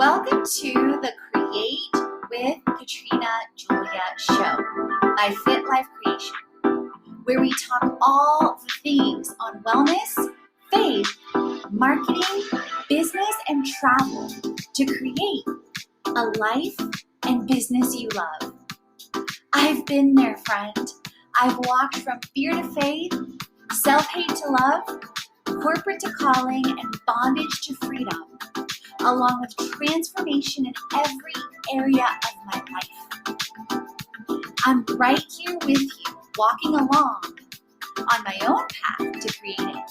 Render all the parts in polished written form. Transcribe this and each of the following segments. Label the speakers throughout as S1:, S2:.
S1: Welcome to the Create with Katrina Julia show by Fit Life Creation, where we talk all the things on wellness, faith, marketing, business, and travel to create a life and business you love. I've been there, friend. I've walked from fear to faith, self-hate to love, corporate to calling, and bondage to freedom, along with transformation in every area of my life. I'm right here with you, walking along on my own path to creating.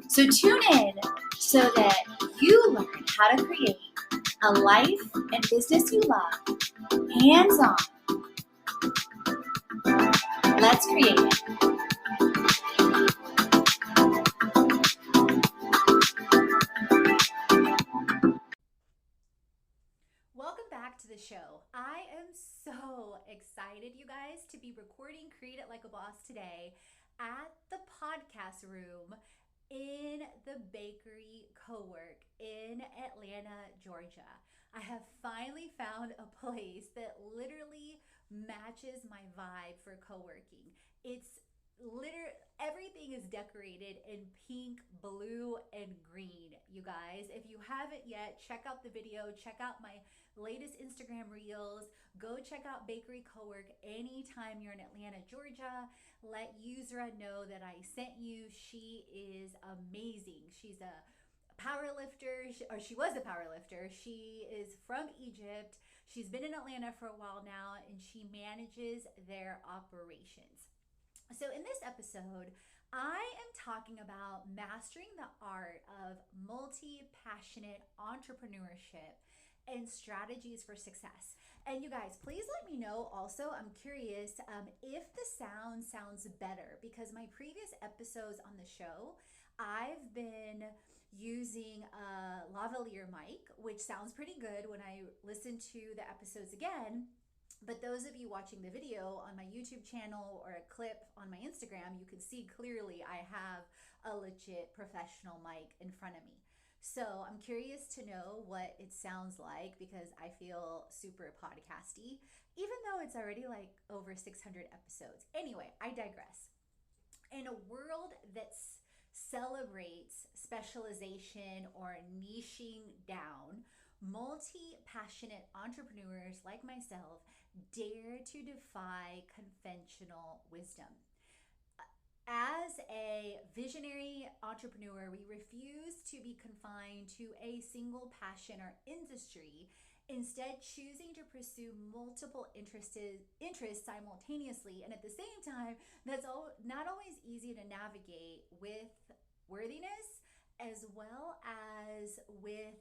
S1: So tune in so that you learn how to create a life and business you love, hands-on. Let's create it. Welcome back to the show. I am so excited, you guys, to be recording Create It Like a Boss today at the podcast room in the bakery co-work in Atlanta, Georgia. I have finally found a place that literally matches my vibe for co-working. It's everything is decorated in pink, blue, and green, you guys. If you haven't yet, check out the video, check out my latest Instagram reels, go check out Bakery Co-work anytime you're in Atlanta, Georgia. Let Yusra know that I sent you. She is amazing. She's a power lifter, or she was a power lifter. She is from Egypt. She's been in Atlanta for a while now, and she manages their operations. So in this episode, I am talking about mastering the art of multi-passionate entrepreneurship and strategies for success. And you guys, please let me know also, I'm curious if the sound sounds better, because my previous episodes on the show, I've been using a lavalier mic, which sounds pretty good when I listen to the episodes again. But those of you watching the video on my YouTube channel or a clip on my Instagram, you can see clearly I have a legit professional mic in front of me. So I'm curious to know what it sounds like, because I feel super podcasty, even though it's already like over 600 episodes. Anyway, I digress. In a world that celebrates specialization or niching down, multi-passionate entrepreneurs like myself dare to defy conventional wisdom. As a visionary entrepreneur, we refuse to be confined to a single passion or industry, instead choosing to pursue multiple interests simultaneously. And at the same time, that's not always easy to navigate with worthiness, as well as with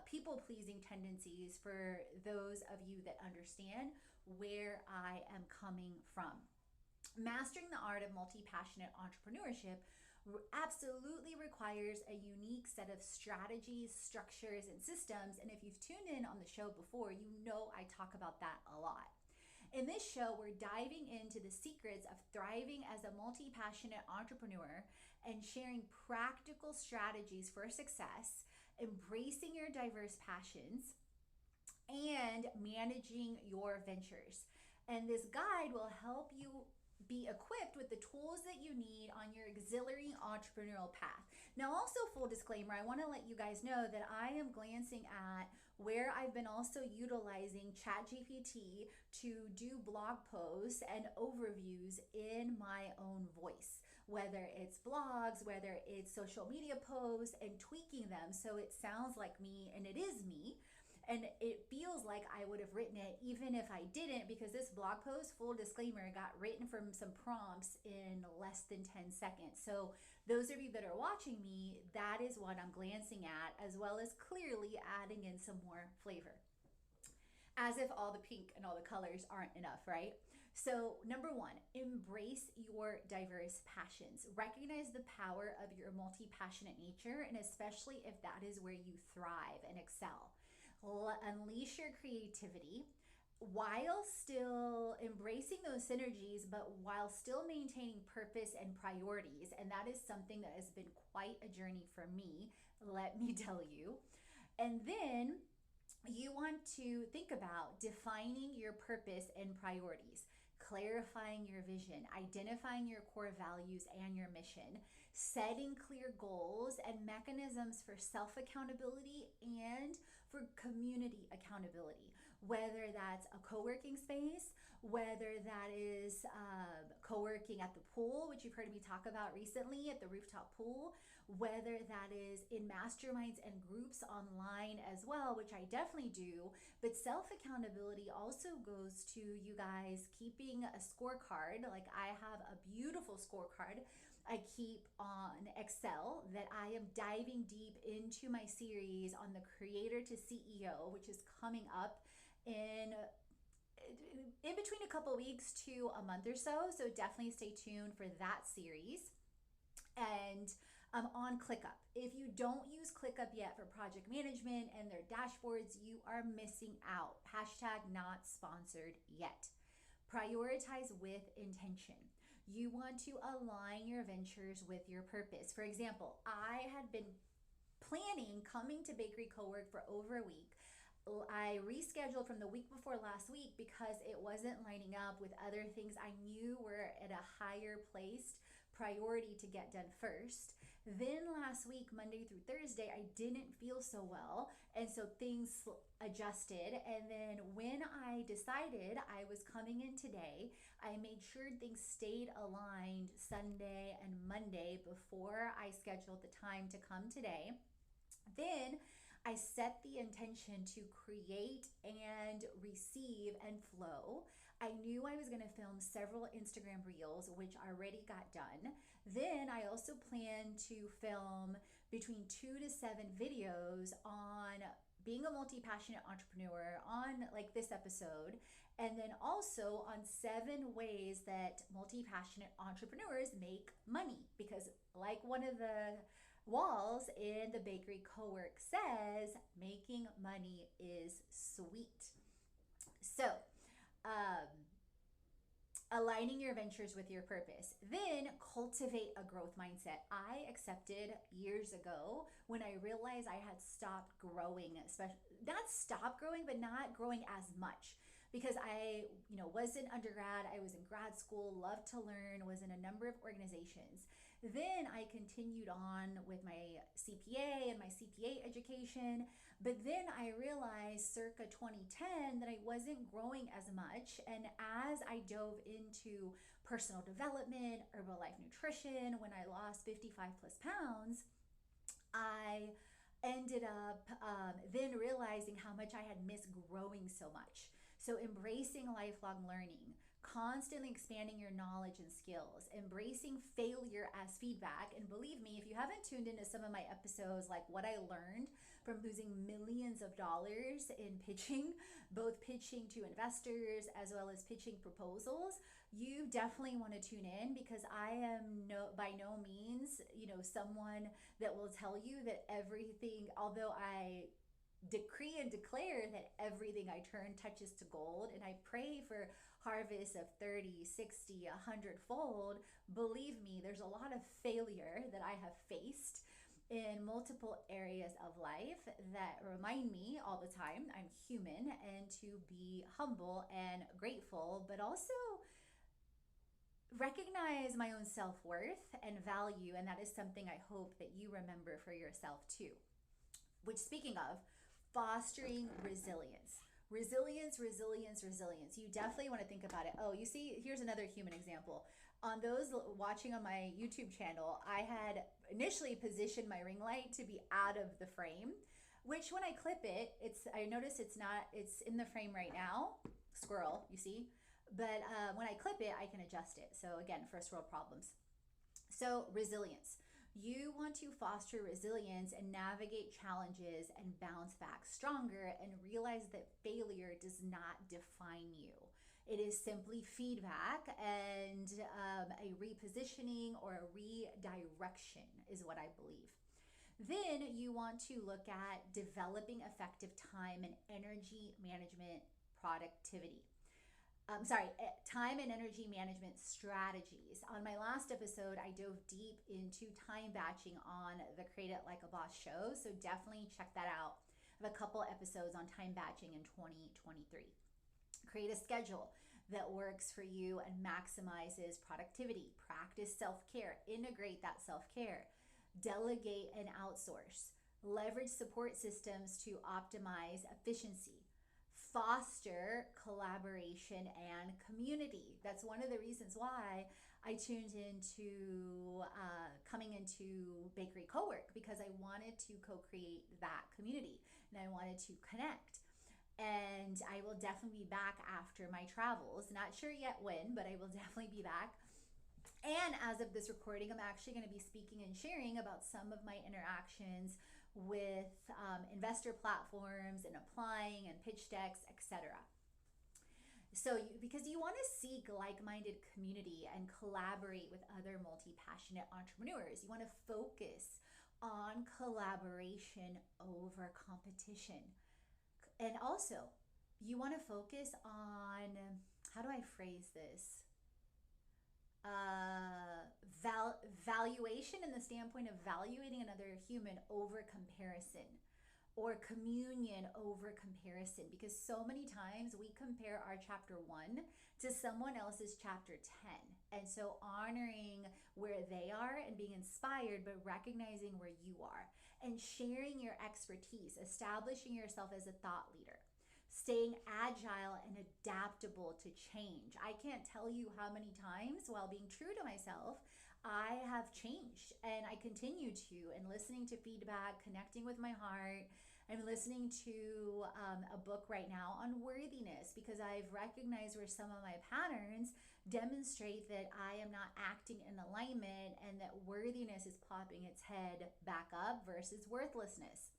S1: people-pleasing tendencies for those of you that understand where I am coming from. Mastering the art of multi-passionate entrepreneurship absolutely requires a unique set of strategies, structures, and systems. And if you've tuned in on the show before, you know I talk about that a lot. In this show, we're diving into the secrets of thriving as a multi-passionate entrepreneur and sharing practical strategies for success, embracing your diverse passions, and managing your ventures. And this guide will help you be equipped with the tools that you need on your auxiliary entrepreneurial path. Now, also, full disclaimer, I want to let you guys know that I am glancing at where I've been also utilizing ChatGPT to do blog posts and overviews in my own voice, whether it's blogs, whether it's social media posts, and tweaking them so it sounds like me and it is me. And it feels like I would have written it even if I didn't, because this blog post, full disclaimer, got written from some prompts in less than 10 seconds. So those of you that are watching me, that is what I'm glancing at, as well as clearly adding in some more flavor. As if all the pink and all the colors aren't enough, right? So number one, embrace your diverse passions. Recognize the power of your multi-passionate nature, and especially if that is where you thrive and excel. Unleash your creativity while still embracing those synergies, but while still maintaining purpose and priorities. And that is something that has been quite a journey for me, let me tell you. And then you want to think about defining your purpose and priorities, clarifying your vision, identifying your core values and your mission, setting clear goals and mechanisms for self accountability and for community accountability, whether that's a co working space, whether that is co working at the pool, which you've heard me talk about recently at the rooftop pool, whether that is in masterminds and groups online as well, which I definitely do. But self accountability also goes to you guys keeping a scorecard. Like I have a beautiful scorecard I keep on Excel that I am diving deep into my series on the creator to CEO, which is coming up in between a couple weeks to a month or so. So definitely stay tuned for that series. And on ClickUp. If you don't use ClickUp yet for project management and their dashboards, you are missing out. Hashtag not sponsored yet. Prioritize with intention. You want to align your ventures with your purpose. For example, I had been planning coming to Bakery Co-work for over a week. I rescheduled from the week before last week because it wasn't lining up with other things I knew were at a higher placed priority to get done first. Then last week, Monday through Thursday, I didn't feel so well. And so things adjusted. And then when I decided I was coming in today, I made sure things stayed aligned Sunday and Monday before I scheduled the time to come today. Then I set the intention to create and receive and flow. I knew I was going to film several Instagram reels, which already got done. Then I also plan to film between 2 to 7 videos on being a multi-passionate entrepreneur on like this episode, and then also on 7 ways that multi-passionate entrepreneurs make money. Because like one of the walls in the Bakery Co-work says, making money is sweet. So, um, aligning your ventures with your purpose. Then cultivate a growth mindset. I accepted years ago when I realized I had stopped growing, especially not stopped growing, but not growing as much. Because I, was in undergrad, I was in grad school, loved to learn, was in a number of organizations. Then I continued on with my CPA and my CPA education. But then I realized circa 2010 that I wasn't growing as much. And as I dove into personal development, Herbalife nutrition, when I lost 55 plus pounds, I ended up then realizing how much I had missed growing so much. So embracing lifelong learning, constantly expanding your knowledge and skills, embracing failure as feedback. And believe me, if you haven't tuned into some of my episodes, like what I learned from losing millions of dollars in pitching, both pitching to investors as well as pitching proposals, you definitely want to tune in, because I am by no means, someone that will tell you that everything, although I decree and declare that everything I turn touches to gold, and I pray for harvests of 30, 60, 100 fold. Believe me, there's a lot of failure that I have faced in multiple areas of life that remind me all the time I'm human, and to be humble and grateful, but also recognize my own self-worth and value. And that is something I hope that you remember for yourself too. Which, speaking of, fostering resilience. Resilience, resilience, resilience. You definitely want to think about it. Oh, you see, here's another human example. On those watching on my YouTube channel, I had initially positioned my ring light to be out of the frame, which when I clip it, I notice it's in the frame right now. Squirrel, you see? But when I clip it, I can adjust it. So again, first world problems. So resilience. You want to foster resilience and navigate challenges and bounce back stronger, and realize that failure does not define you. It is simply feedback and a repositioning or a redirection is what I believe. Then you want to look at developing effective time and energy management productivity. Time and energy management strategies. On my last episode, I dove deep into time batching on the Create It Like a Boss show, so definitely check that out. I have a couple episodes on time batching in 2023. Create a schedule that works for you and maximizes productivity. Practice self care, integrate that self care, delegate and outsource, leverage support systems to optimize efficiency, foster collaboration and community. That's one of the reasons why I tuned into coming into Bakery Co-work, because I wanted to co-create that community and I wanted to connect. And I will definitely be back after my travels. Not sure yet when, but I will definitely be back. And as of this recording, I'm actually going to be speaking and sharing about some of my interactions with investor platforms and applying and pitch decks, etc. So, because you want to seek like-minded community and collaborate with other multi-passionate entrepreneurs, you want to focus on collaboration over competition. And also, you want to focus on, how do I phrase this? Valuation, in the standpoint of valuating another human over comparison, or communion over comparison, because so many times we compare our chapter 1 to someone else's chapter 10. And so honoring where they are and being inspired, but recognizing where you are and sharing your expertise, establishing yourself as a thought leader, staying agile and adaptable to change. I can't tell you how many times, while being true to myself, I have changed and I continue to, and listening to feedback, connecting with my heart. I'm listening to a book right now on worthiness, because I've recognized where some of my patterns demonstrate that I am not acting in alignment, and that worthiness is popping its head back up versus worthlessness.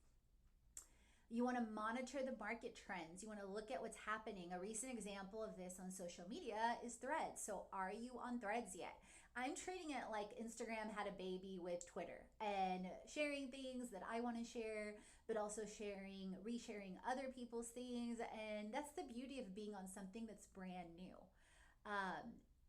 S1: You want to monitor the market trends. You want to look at what's happening. A recent example of this on social media is Threads. So are you on Threads yet? I'm treating it like Instagram had a baby with Twitter, and sharing things that I want to share, but also resharing other people's things. And that's the beauty of being on something that's brand new.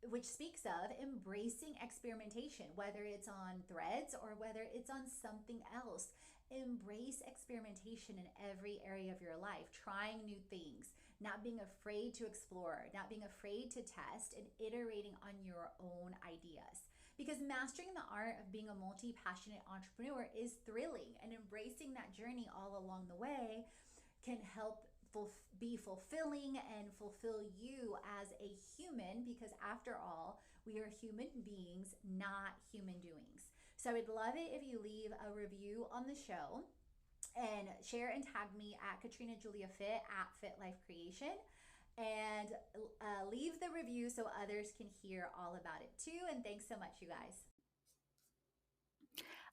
S1: Which speaks of embracing experimentation, whether it's on Threads or whether it's on something else. Embrace experimentation in every area of your life, trying new things, not being afraid to explore, not being afraid to test, and iterating on your own ideas. Because mastering the art of being a multi-passionate entrepreneur is thrilling, and embracing that journey all along the way can help be fulfilling and fulfill you as a human, because after all, we are human beings, not human doings. So I would love it if you leave a review on the show and share and tag me at Katrina Julia Fit at Fit Life Creation, and leave the review so others can hear all about it too. And thanks so much, you guys.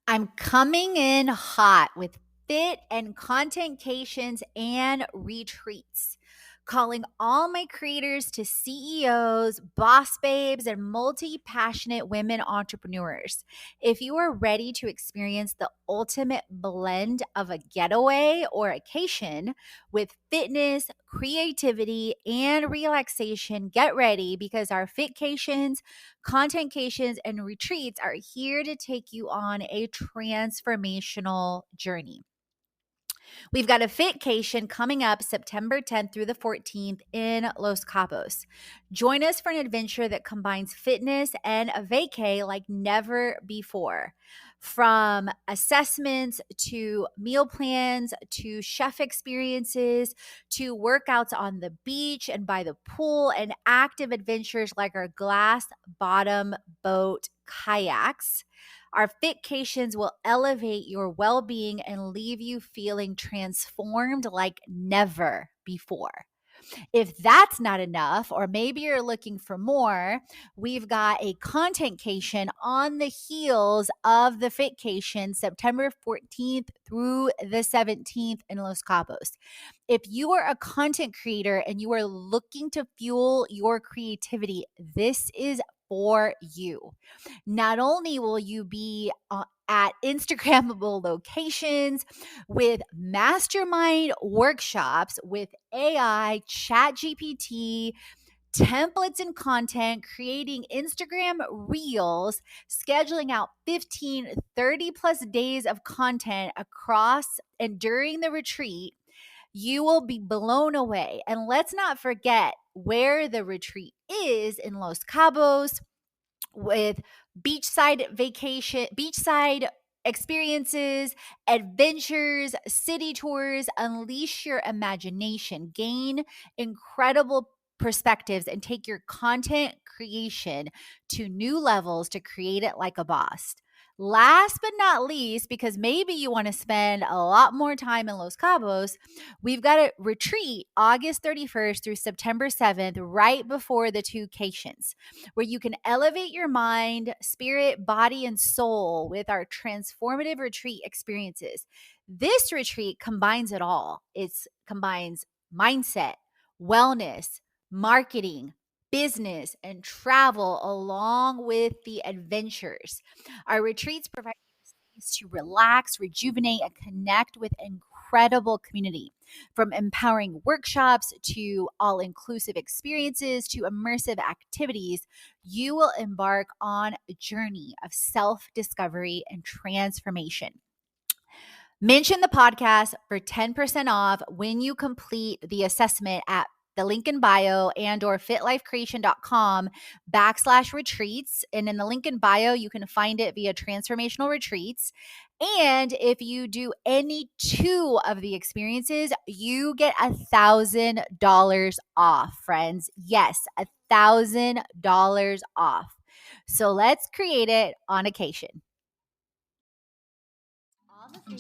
S1: I'm coming in hot with fit and contentcations and retreats, calling all my creators to CEOs, boss babes, and multi-passionate women entrepreneurs. If you are ready to experience the ultimate blend of a getaway or vacation with fitness, creativity, and relaxation, get ready, because our fitcations, contentcations, and retreats are here to take you on a transformational journey. We've got a Fitcation coming up September 10th through the 14th in Los Cabos. Join us for an adventure that combines fitness and a vacay like never before. From assessments to meal plans to chef experiences to workouts on the beach and by the pool, and active adventures like our glass bottom boat kayaks. Our Fitcations will elevate your well-being and leave you feeling transformed like never before. If that's not enough, or maybe you're looking for more, we've got a contentcation on the heels of the Fitcation, September 14th through the 17th in Los Cabos. If you are a content creator and you are looking to fuel your creativity, this is for you. Not only will you be at Instagrammable locations with mastermind workshops with AI, chat GPT, templates and content, creating Instagram reels, scheduling out 15, 30 plus days of content across and during the retreat, You will be blown away. And let's not forget where the retreat is in Los Cabos, with beachside experiences, adventures, city tours. Unleash your imagination, gain incredible perspectives, and take your content creation to new levels to create it like a boss. Last but not least, because maybe you want to spend a lot more time in Los Cabos, we've got a retreat August 31st through September 7th, right before the two vacations, where you can elevate your mind, spirit, body, and soul with our transformative retreat experiences. This retreat combines it all. It combines mindset, wellness, marketing, business, and travel, along with the adventures. Our retreats provide space to relax, rejuvenate, and connect with incredible community. From empowering workshops to all inclusive experiences to immersive activities, you will embark on a journey of self discovery and transformation. Mention the podcast for 10% off when you complete the assessment at the link in bio and or fitlifecreation.com/retreats. And in the link in bio, you can find it via transformational retreats. And if you do any two of the experiences, you get $1,000 off, friends. Yes, $1,000 off. So let's create it on occasion.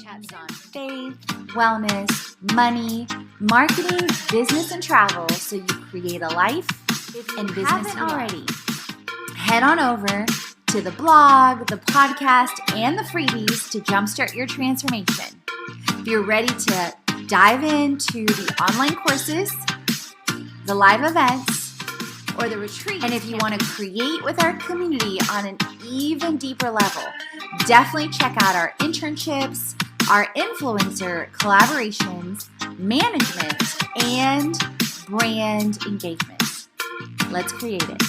S1: Chats on faith, wellness, money, marketing, business, and travel, so you create a life and business. Haven't already, head on over to the blog, the podcast, and the freebies to jumpstart your transformation. If you're ready to dive into the online courses, the live events, or the retreat, and if you want to create with our community on an even deeper level, definitely check out our internships, our influencer collaborations, management, and brand engagement. Let's create it.